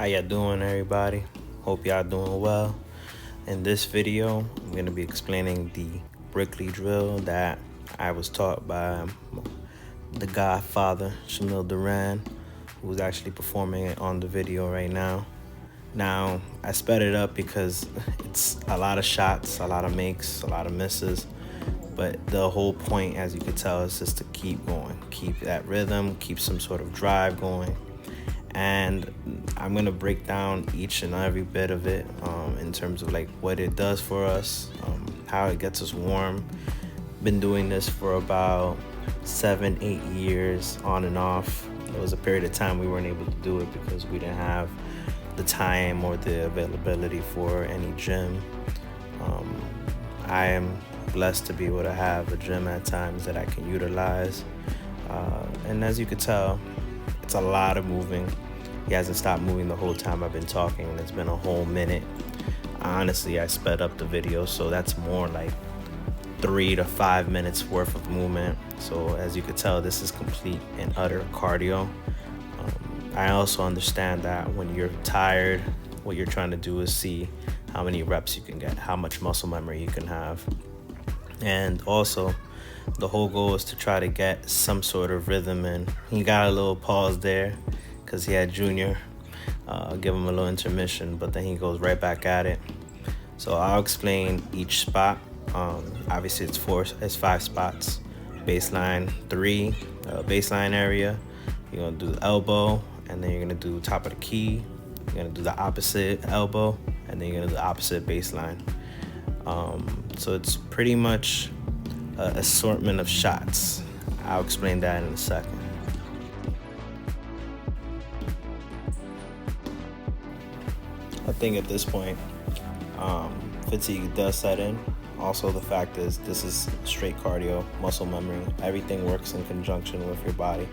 How y'all doing, everybody? Hope y'all doing well. In this video, I'm going to be explaining the Brickley drill that I was taught by the Godfather, Shamil Duran, who's actually performing it on the video right now. Now, I sped it up because it's a lot of shots, a lot of makes, a lot of misses. But the whole point, as you can tell, is just to keep going, keep that rhythm, keep some sort of drive going. And I'm gonna break down each and every bit of it in terms of like what it does for us, how it gets us warm. Been doing this for about 7-8 years on and off. There was a period of time we weren't able to do it because we didn't have the time or the availability for any gym. I am blessed to be able to have a gym at times that I can utilize, and as you could tell, it's a lot of moving. He hasn't stopped moving the whole time I've been talking, and it's been a whole minute. Honestly, I sped up the video, so that's more like 3 to 5 minutes worth of movement. So as you could tell, this is complete and utter cardio. I also understand that when you're tired, what you're trying to do is see how many reps you can get, how much muscle memory you can have. And also, the whole goal is to try to get some sort of rhythm in. He got a little pause there because he had Junior give him a little intermission, but then he goes right back at it. So I'll explain each spot. Obviously, it's 5 spots. Baseline 3, baseline area. You're gonna do the elbow, and then you're gonna do top of the key. You're gonna do the opposite elbow, and then you're gonna do the opposite baseline. So it's pretty much an assortment of shots. I'll explain that in a second. I think at this point, fatigue does set in. Also, the fact is this is straight cardio, muscle memory. Everything works in conjunction with your body.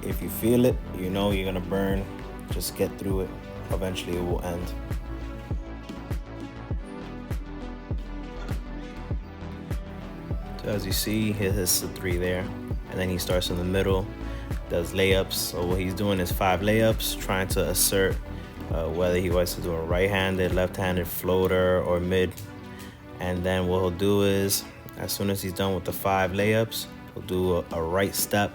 If you feel it, you know you're gonna burn. Just get through it. Eventually it will end. So as you see, he hits the 3 there, and then he starts in the middle, does layups. So what he's doing is 5 layups, trying to assert whether he wants to do a right-handed, left-handed floater or mid. And then what he'll do is, as soon as he's done with the 5 layups, he'll do a right step,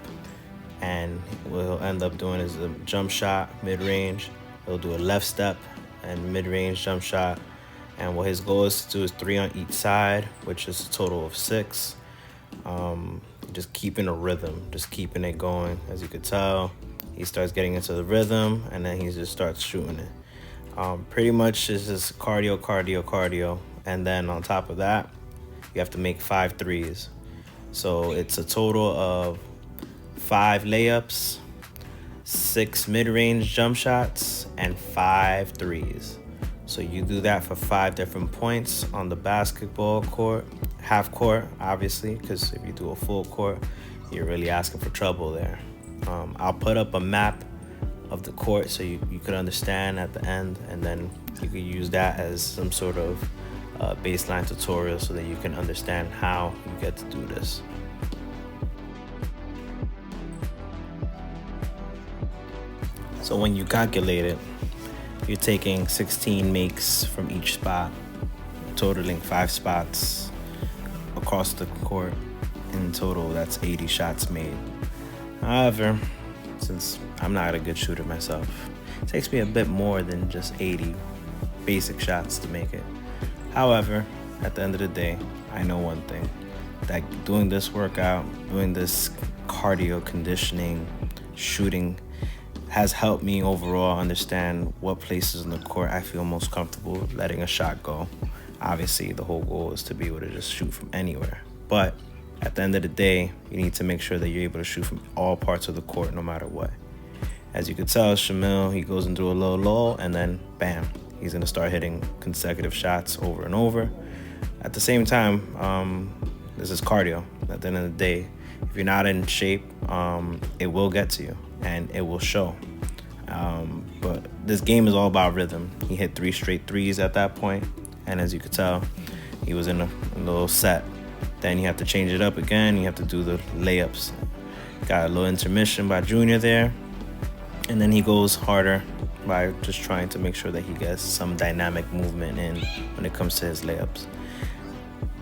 and what he'll end up doing is a jump shot, mid-range. He'll do a left step and mid-range jump shot. And what his goal is to do is 3 on each side, which is a total of 6. Just keeping a rhythm, just keeping it going. As you could tell, he starts getting into the rhythm, and then he just starts shooting it. Pretty much it's just cardio. And then on top of that, you have to make 5 threes. So it's a total of 5 layups, 6 mid-range jump shots, and 5 threes. So you do that for 5 different points on the basketball court, half court, obviously, because if you do a full court, you're really asking for trouble there. I'll put up a map of the court so you could understand at the end, and then you could use that as some sort of baseline tutorial so that you can understand how you get to do this. So when you calculate it, you're taking 16 makes from each spot, totaling 5 spots across the court. In total, that's 80 shots made. However, since I'm not a good shooter myself, it takes me a bit more than just 80 basic shots to make it. However, at the end of the day, I know one thing, that doing this workout, doing this cardio conditioning, shooting, has helped me overall understand what places in the court I feel most comfortable letting a shot go. Obviously, the whole goal is to be able to just shoot from anywhere. But at the end of the day, you need to make sure that you're able to shoot from all parts of the court no matter what. As you could tell, Shamil, he goes into a little lull, and then bam, he's gonna start hitting consecutive shots over and over. At the same time, this is cardio. At the end of the day, if you're not in shape, it will get to you and it will show. But this game is all about rhythm. He hit 3 straight threes at that point, and as you could tell, he was in a little set. Then you have to change it up again. You have to do the layups. Got a little intermission by Junior there, and then he goes harder by just trying to make sure that he gets some dynamic movement in when it comes to his layups.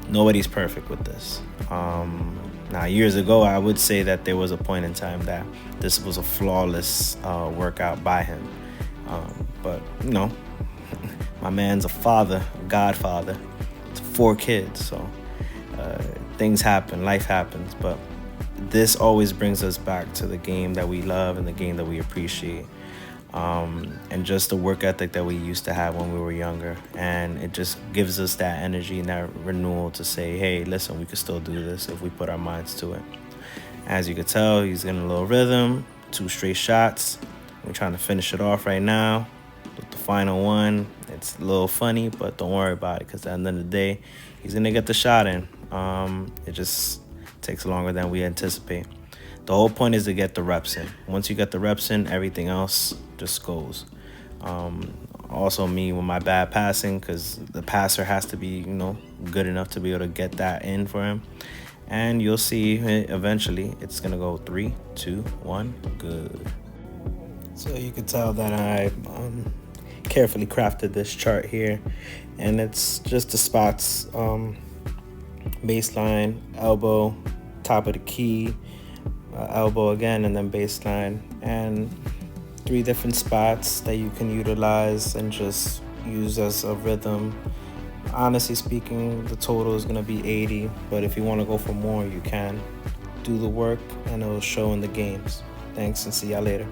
Nobody's perfect with this. Now, years ago, I would say that there was a point in time that this was a flawless workout by him. But, my man's a father, a godfather. It's 4 kids, so things happen, life happens. But this always brings us back to the game that we love and the game that we appreciate. And just the work ethic that we used to have when we were younger. And it just gives us that energy and that renewal to say, hey, listen, we can still do this if we put our minds to it. As you can tell, he's getting a little rhythm, 2 straight shots. We're trying to finish it off right now with the final one. It's a little funny, but don't worry about it, because at the end of the day, he's going to get the shot in. It just takes longer than we anticipate. The whole point is to get the reps in. Once you get the reps in, everything else just goes. Also me with my bad passing, because the passer has to be, good enough to be able to get that in for him. And you'll see eventually it's going to go 3, 2, 1, good. So you can tell that I carefully crafted this chart here, and it's just the spots, baseline, elbow, top of the key, elbow again, and then baseline, and 3 different spots that you can utilize and just use as a rhythm. Honestly speaking, the total is going to be 80, but if you want to go for more, you can. Do the work, and it will show in the games. Thanks, and see y'all later.